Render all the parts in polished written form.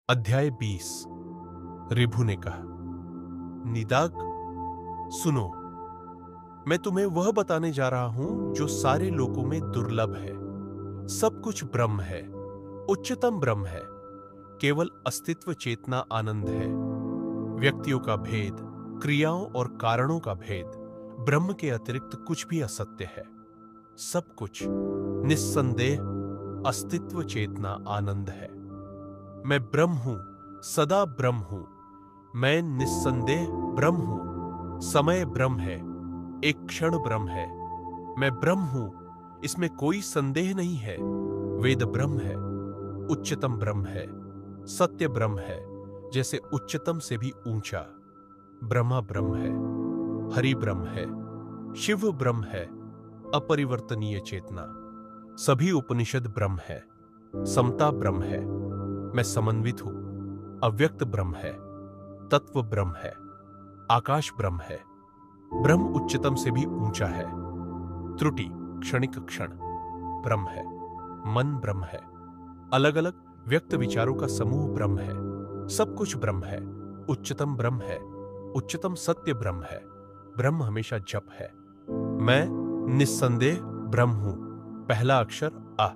अध्याय 20। रिभु ने कहा, निदाग, सुनो, मैं तुम्हें वह बताने जा रहा हूं जो सारे लोकों में दुर्लभ है। सब कुछ ब्रह्म है, उच्चतम ब्रह्म है, केवल अस्तित्व चेतना आनंद है। व्यक्तियों का भेद, क्रियाओं और कारणों का भेद, ब्रह्म के अतिरिक्त कुछ भी असत्य है। सब कुछ निस्संदेह अस्तित्व चेतना आनंद है। मैं ब्रह्म हूं, सदा ब्रह्म हूं। मैं निस्संदेह ब्रह्म हूं। समय ब्रह्म है, एक क्षण ब्रह्म है। मैं ब्रह्म हूं, इसमें कोई संदेह नहीं है। वेद ब्रह्म है, उच्चतम ब्रह्म है, सत्य ब्रह्म है, जैसे उच्चतम से भी ऊंचा। ब्रह्मा ब्रह्म है, हरि ब्रह्म है, शिव ब्रह्म है, अपरिवर्तनीय चेतना। सभी उपनिषद ब्रह्म है। समता ब्रह्म है, मैं समन्वित हूं। अव्यक्त ब्रह्म है, तत्व ब्रह्म है, आकाश ब्रह्म है। ब्रह्म उच्चतम से भी ऊंचा है। त्रुटि क्षणिक क्षण ब्रह्म है। मन ब्रह्म है। अलग अलग व्यक्त विचारों का समूह ब्रह्म है। सब कुछ ब्रह्म है, उच्चतम ब्रह्म है, उच्चतम सत्य ब्रह्म है। ब्रह्म हमेशा जप है। मैं निस्संदेह ब्रह्म हूं। पहला अक्षर आ।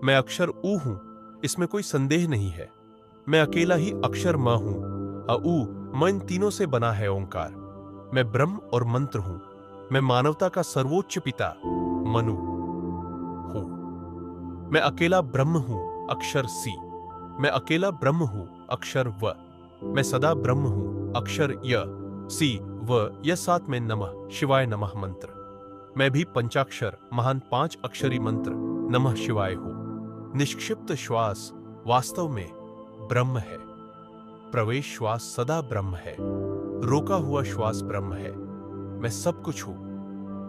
मैं अक्षर ऊ हूं, इसमें कोई संदेह नहीं है। मैं अकेला ही अक्षर म हूं। मैं इन तीनों से बना है ओंकार। मैं ब्रह्म और मंत्र हूं। मैं मानवता का सर्वोच्च पिता मनु हूं। मैं अकेला ब्रह्म हूं, अक्षर सी। मैं अकेला ब्रह्म हूं, अक्षर व। मैं सदा ब्रह्म हूं, अक्षर य सी व य। साथ में नमः शिवाय नमः मंत्र। मैं भी पंचाक्षर महान 5 अक्षरी मंत्र नमः शिवाय हूं। निष्क्षिप्त श्वास वास्तव में ब्रह्म है। प्रवेश श्वास सदा ब्रह्म है। रोका हुआ श्वास ब्रह्म है। मैं सब कुछ हूं।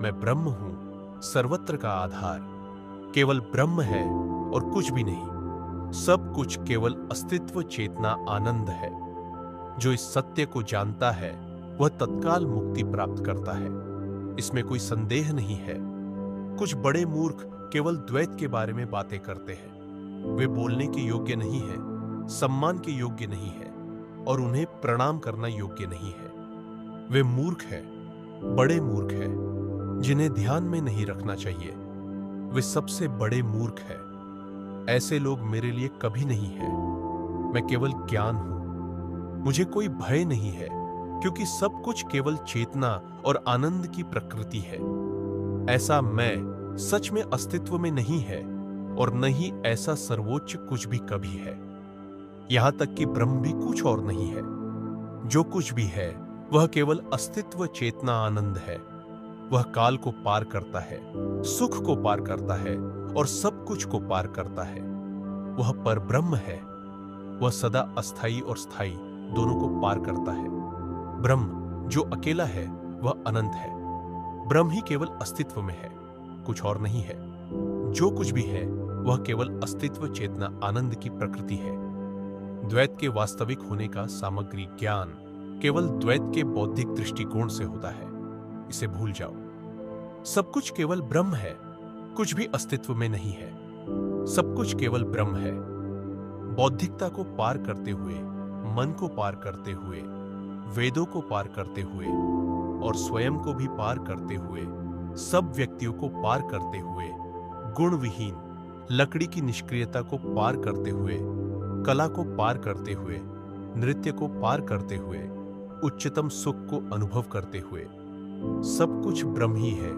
मैं ब्रह्म हूं, सर्वत्र का आधार। केवल ब्रह्म है और कुछ भी नहीं। सब कुछ केवल अस्तित्व चेतना आनंद है। जो इस सत्य को जानता है वह तत्काल मुक्ति प्राप्त करता है। इसमें कोई संदेह नहीं है। कुछ बड़े मूर्ख केवल द्वैत के बारे में बातें करते हैं। वे बोलने के योग्य नहीं है, सम्मान के योग्य नहीं है और उन्हें प्रणाम करना योग्य नहीं है। वे मूर्ख है, बड़े मूर्ख है, जिन्हें ध्यान में नहीं रखना चाहिए। वे सबसे बड़े मूर्ख है। ऐसे लोग मेरे लिए कभी नहीं है। मैं केवल ज्ञान हूं। मुझे कोई भय नहीं है, क्योंकि सब कुछ केवल चेतना और आनंद की प्रकृति है। ऐसा मैं सच में अस्तित्व में नहीं है और न ही ऐसा सर्वोच्च कुछ भी कभी है। यहां तक कि ब्रह्म भी कुछ और नहीं है। जो कुछ भी है वह केवल अस्तित्व चेतना आनंद है। वह काल को पार करता है, सुख को पार करता है और सब कुछ को पार करता है। वह परब्रह्म है। वह सदा अस्थाई और स्थायी दोनों को पार करता है। ब्रह्म जो अकेला है वह अनंत है। ब्रह्म ही केवल अस्तित्व में है, कुछ और नहीं है। जो कुछ भी है वह केवल अस्तित्व चेतना आनंद की प्रकृति है। द्वैत के वास्तविक होने का सामग्री ज्ञान केवल द्वैत के बौद्धिक दृष्टिकोण से होता है। इसे भूल जाओ। सब कुछ केवल ब्रह्म है, कुछ भी अस्तित्व में नहीं है। सब कुछ केवल ब्रह्म है। बौद्धिकता को पार करते हुए, मन को पार करते हुए, वेदों को पार करते हुए और स्वयं को भी पार करते हुए, सब व्यक्तियों को पार करते हुए, गुण विहीन लकड़ी की निष्क्रियता को पार करते हुए, कला को पार करते हुए, नृत्य को पार करते हुए, उच्चतम सुख को अनुभव करते हुए, सब कुछ ब्रह्म ही है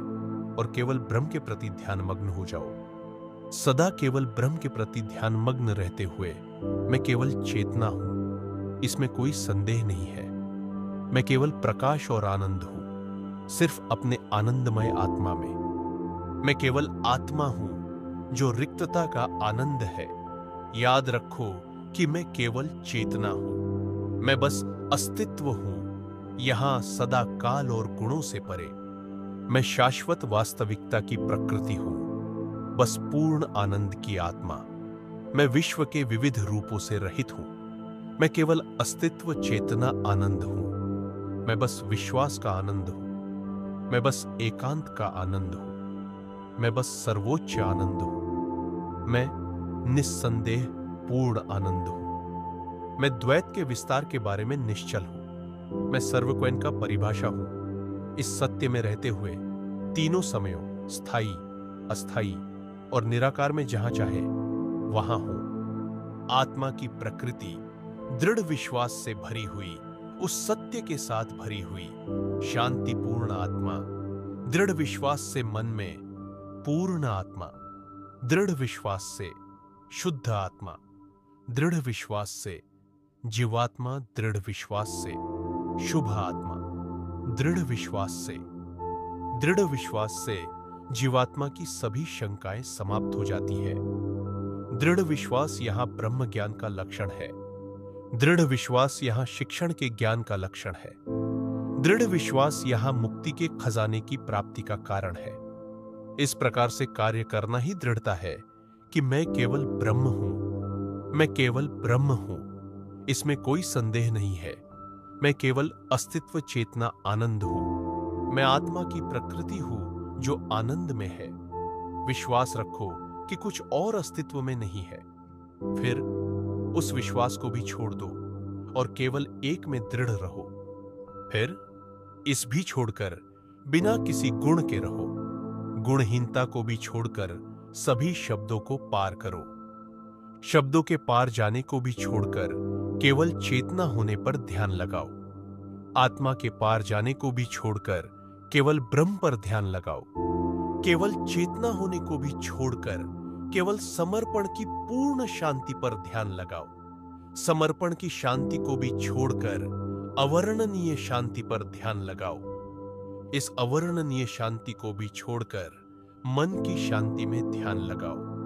और केवल ब्रह्म के प्रति ध्यान मग्न हो जाओ। सदा केवल ब्रह्म के प्रति ध्यान मग्न रहते हुए मैं केवल चेतना हूं, इसमें कोई संदेह नहीं है। मैं केवल प्रकाश और आनंद हूं, सिर्फ अपने आनंदमय आत्मा में। मैं केवल आत्मा हूं जो रिक्तता का आनंद है। याद रखो कि मैं केवल चेतना हूं। मैं बस अस्तित्व हूं, यहां सदा काल और गुणों से परे। मैं शाश्वत वास्तविकता की प्रकृति हूं, बस पूर्ण आनंद की आत्मा। मैं विश्व के विविध रूपों से रहित हूं। मैं केवल अस्तित्व चेतना आनंद हूं। मैं बस विश्वास का आनंद हूं। मैं बस एकांत का आनंद हूं। मैं बस सर्वोच्च आनंद हूं। मैं निस्संदेह पूर्ण आनंद हूं। मैं द्वैत के विस्तार के बारे में निश्चल हूं। मैं सर्वक्वेन का परिभाषा हूं। इस सत्य में रहते हुए तीनों समयों, स्थायी, अस्थायी और निराकार में जहां चाहे वहां हूं। आत्मा की प्रकृति दृढ़ विश्वास से भरी हुई, उस सत्य के साथ भरी हुई शांतिपूर्ण आत्मा, दृढ़ विश्वास से मन में पूर्ण आत्मा, दृढ़ विश्वास से शुद्ध आत्मा, दृढ़ विश्वास से जीवात्मा, दृढ़ विश्वास से शुभ आत्मा, दृढ़ विश्वास से जीवात्मा की सभी शंकाएं समाप्त हो जाती है। दृढ़ विश्वास यहां ब्रह्म ज्ञान का लक्षण है। दृढ़ विश्वास यहां शिक्षण के ज्ञान का लक्षण है। दृढ़ विश्वास यहां मुक्ति के खजाने की प्राप्ति का कारण है। इस प्रकार से कार्य करना ही दृढ़ता है कि मैं केवल ब्रह्म हूं, मैं केवल ब्रह्म हूं, इसमें कोई संदेह नहीं है। मैं केवल अस्तित्व चेतना आनंद हूं। मैं आत्मा की प्रकृति हूं जो आनंद में है। विश्वास रखो कि कुछ और अस्तित्व में नहीं है। फिर उस विश्वास को भी छोड़ दो और केवल एक में दृढ़ रहो। फिर इस भी छोड़कर बिना किसी गुण के रहो। गुणहीनता को भी छोड़कर सभी शब्दों को पार करो। शब्दों के पार जाने को भी छोड़कर केवल चेतना होने पर ध्यान लगाओ। आत्मा के पार जाने को भी छोड़कर केवल ब्रह्म पर ध्यान लगाओ। केवल चेतना होने को भी छोड़कर केवल समर्पण की पूर्ण शांति पर ध्यान लगाओ। समर्पण की शांति को भी छोड़कर अवर्णनीय शांति पर ध्यान लगाओ। इस अवर्णनीय शांति को भी छोड़कर मन की शांति में ध्यान लगाओ।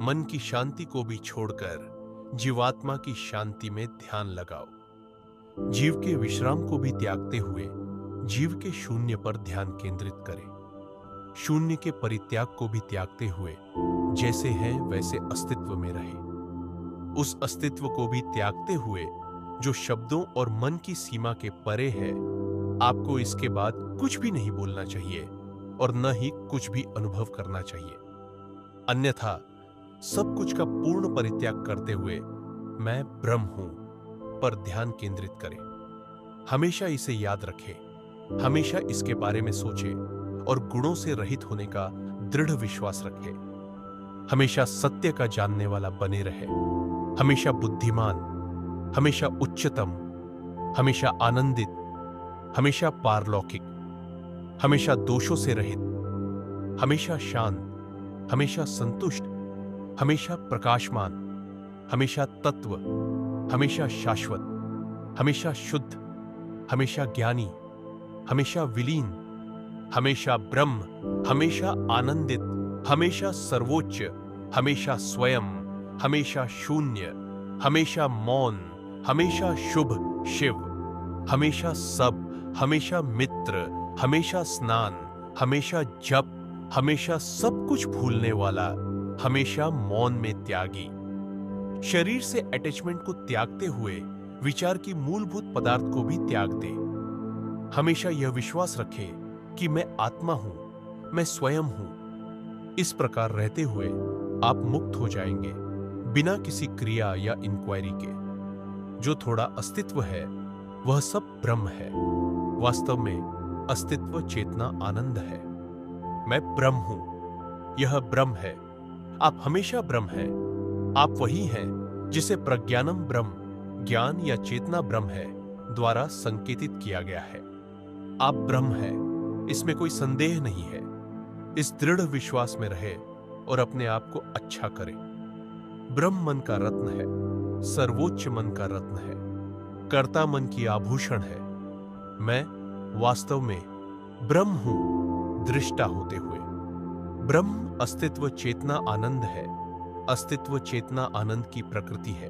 मन की शांति को भी छोड़कर जीवात्मा की शांति में ध्यान लगाओ। जीव के विश्राम को भी त्यागते हुए जीव के शून्य पर ध्यान केंद्रित करें। शून्य के परित्याग को भी त्यागते हुए जैसे है वैसे अस्तित्व में रहे। उस अस्तित्व को भी त्यागते हुए जो शब्दों और मन की सीमा के परे है। आपको इसके बाद कुछ भी नहीं बोलना चाहिए और न ही कुछ भी अनुभव करना चाहिए। अन्यथा सब कुछ का पूर्ण परित्याग करते हुए मैं ब्रह्म हूं पर ध्यान केंद्रित करें। हमेशा इसे याद रखें, हमेशा इसके बारे में सोचें और गुणों से रहित होने का दृढ़ विश्वास रखें। हमेशा सत्य का जानने वाला बने रहे। हमेशा बुद्धिमान, हमेशा उच्चतम, हमेशा आनंदित, हमेशा पारलौकिक, हमेशा दोषों से रहित, हमेशा शांत, हमेशा संतुष्ट, हमेशा प्रकाशमान, हमेशा तत्व, हमेशा शाश्वत, हमेशा शुद्ध, हमेशा ज्ञानी, हमेशा विलीन, हमेशा ब्रह्म, हमेशा आनंदित, हमेशा सर्वोच्च, हमेशा स्वयं, हमेशा शून्य, हमेशा मौन, हमेशा शुभ शिव, हमेशा सब, हमेशा मित्र, हमेशा स्नान, हमेशा जप, हमेशा सब कुछ भूलने वाला, हमेशा मौन में त्यागी। शरीर से अटैचमेंट को त्यागते हुए विचार की मूलभूत पदार्थ को भी त्याग दे। हमेशा यह विश्वास रखे कि मैं आत्मा हूं, मैं स्वयं हूं। इस प्रकार रहते हुए आप मुक्त हो जाएंगे बिना किसी क्रिया या इंक्वायरी के। जो थोड़ा अस्तित्व है वह सब ब्रह्म है। वास्तव में अस्तित्व चेतना आनंद है। मैं ब्रह्म हूं, यह ब्रह्म है। आप हमेशा ब्रह्म हैं। आप वही हैं जिसे प्रज्ञानम ब्रह्म, ज्ञान या चेतना ब्रह्म है, द्वारा संकेतित किया गया है। आप ब्रह्म हैं, इसमें कोई संदेह नहीं है। इस दृढ़ विश्वास में रहे और अपने आप को अच्छा करें। ब्रह्म मन का रत्न है, सर्वोच्च मन का रत्न है, कर्ता मन की आभूषण है। मैं वास्तव में ब्रह्म हूं, दृष्टा होते हुए। ब्रह्म अस्तित्व चेतना आनंद है। अस्तित्व चेतना आनंद की प्रकृति है।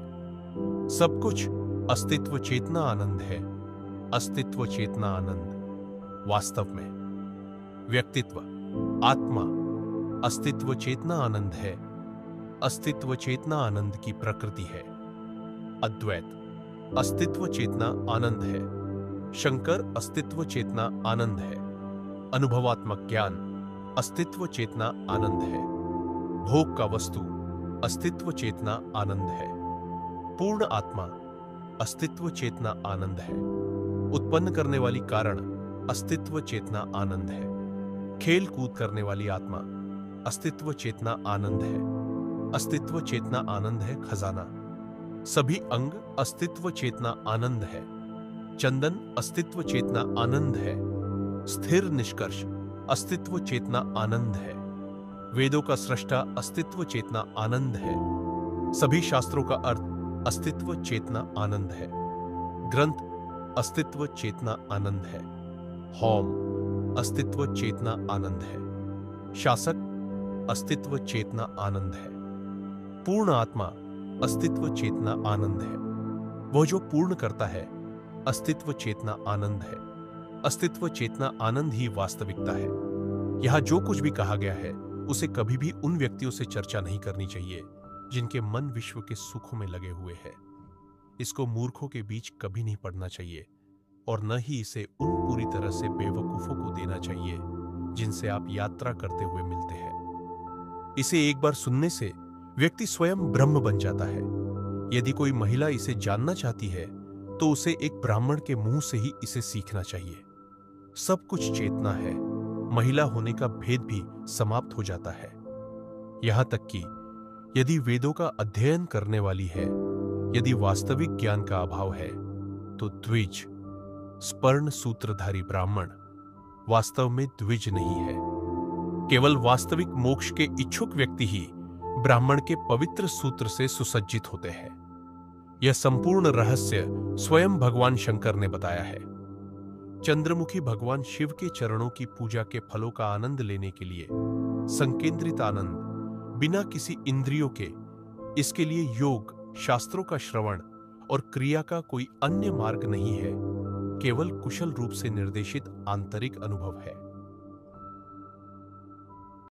सब कुछ अस्तित्व चेतना आनंद है। अस्तित्व चेतना आनंद वास्तव में व्यक्तित्व आत्मा अस्तित्व चेतना आनंद है। अस्तित्व चेतना आनंद की प्रकृति है। अद्वैत अस्तित्व चेतना आनंद है। शंकर अस्तित्व चेतना आनंद है। अनुभवात्मक ज्ञान अस्तित्व चेतना आनंद है। भोग का वस्तु अस्तित्व चेतना आनंद है। पूर्ण आत्मा अस्तित्व चेतना आनंद है। उत्पन्न करने वाली कारण अस्तित्व चेतना आनंद है। खेल कूद करने वाली आत्मा अस्तित्व चेतना आनंद है। अस्तित्व चेतना आनंद है खजाना। सभी अंग अस्तित्व चेतना आनंद है। चंदन अस्तित्व चेतना आनंद है। स्थिर निष्कर्ष अस्तित्व चेतना आनंद है। वेदों का सृष्टा अस्तित्व चेतना आनंद है। सभी शास्त्रों का अर्थ अस्तित्व चेतना आनंद है। ग्रंथ अस्तित्व चेतना आनंद है। होम अस्तित्व चेतना आनंद है। शासक अस्तित्व चेतना आनंद है। पूर्ण आत्मा अस्तित्व चेतना आनंद है। वह जो पूर्ण करता है अस्तित्व चेतना आनंद है। अस्तित्व चेतना आनंद ही वास्तविकता है। यहां जो कुछ भी कहा गया है उसे कभी भी उन व्यक्तियों से चर्चा नहीं करनी चाहिए जिनके मन विश्व के सुखों में लगे हुए हैं। इसको मूर्खों के बीच कभी नहीं पढ़ना चाहिए और न ही इसे उन पूरी तरह से बेवकूफों को देना चाहिए जिनसे आप यात्रा करते हुए मिलते हैं। इसे एक बार सुनने से व्यक्ति स्वयं ब्रह्म बन जाता है। यदि कोई महिला इसे जानना चाहती है तो उसे एक ब्राह्मण के मुंह से ही इसे सीखना चाहिए। सब कुछ चेतना है। महिला होने का भेद भी समाप्त हो जाता है। यहां तक कि यदि वेदों का अध्ययन करने वाली है, यदि वास्तविक ज्ञान का अभाव है, तो द्विज स्वर्ण सूत्रधारी ब्राह्मण वास्तव में द्विज नहीं है। केवल वास्तविक मोक्ष के इच्छुक व्यक्ति ही ब्राह्मण के पवित्र सूत्र से सुसज्जित होते हैं। यह संपूर्ण रहस्य स्वयं भगवान शंकर ने बताया है। चंद्रमुखी भगवान शिव के चरणों की पूजा के फलों का आनंद लेने के लिए संकेंद्रित आनंद, बिना किसी इंद्रियों के, इसके लिए योग, शास्त्रों का श्रवण और क्रिया का कोई अन्य मार्ग नहीं है, केवल कुशल रूप से निर्देशित आंतरिक अनुभव है।